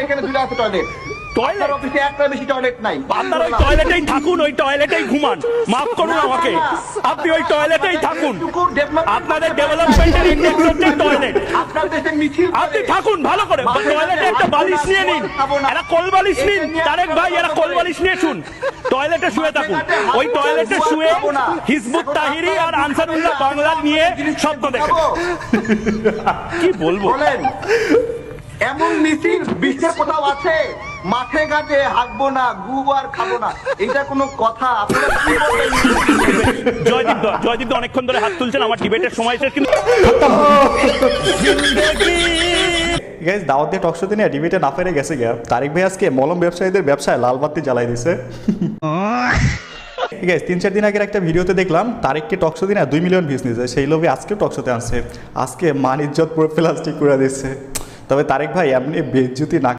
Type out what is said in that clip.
এখানে দুটো আছে টয়লেট। টয়লেট অফিসে একটা বেশি টয়লেট নাই। আপনারা ওই টয়লেটেই থাকুন, ওই টয়লেটেই ঘুমান। মাফ করুন আমাকে, আপনি ওই টয়লেটেই থাকুন। আপনাদের ডেভেলপমেন্টের ইন্ডেক্স হচ্ছে টয়লেট। আপনার দেশে মিছিল আপনি থাকুন ভালো করে, টয়লেটে একটা বালিশ নিয়ে নিন, একটা কোল বালিশ নিন। তারেক ভাই একটা কোল বালিশ নিয়ে শুন, টয়লেটে শুয়ে থাকুন। ওই টয়লেটে শুয়ে হিজবুত তাহরিরি আর আনসারুল্লাহ বাংলা নিয়ে স্বপ্ন দেখেন। কি বলবো বলেন, এমন মিছিল বিশ্বের কোথাও আছে? মাঠে ঘাটে হাঁকবো না, গু আর খাবো না, এটা কোনো কথা? আপনারা কি বলেন? জয়দীপ অনেকক্ষণ ধরে হাত তুলছেন, আমার ডিবেটের সময় শেষ। কিন্তু গাইস দাওয়াত দিয়ে টক শোতে নিয়ে ডিবেটে না ফেরে গেছে গিয়া তারিক ভাই আজকে মলম ব্যবসায়ীদের ব্যবসায় লাল বাতি জ্বালাই দিছে। গাইস 3-4 দিন আগের একটা ভিডিওতে দেখলাম তারিককে টক শো দিনে 2 মিলিয়ন ভিউজ নিয়েছে, সেই লোভে আজকে টক শোতে আনছে। আজকে মান ইজ্জত পুরো প্লাস্টিক করে দিচ্ছে। তবে তারিক ভাই এমনি বেজ্জতি না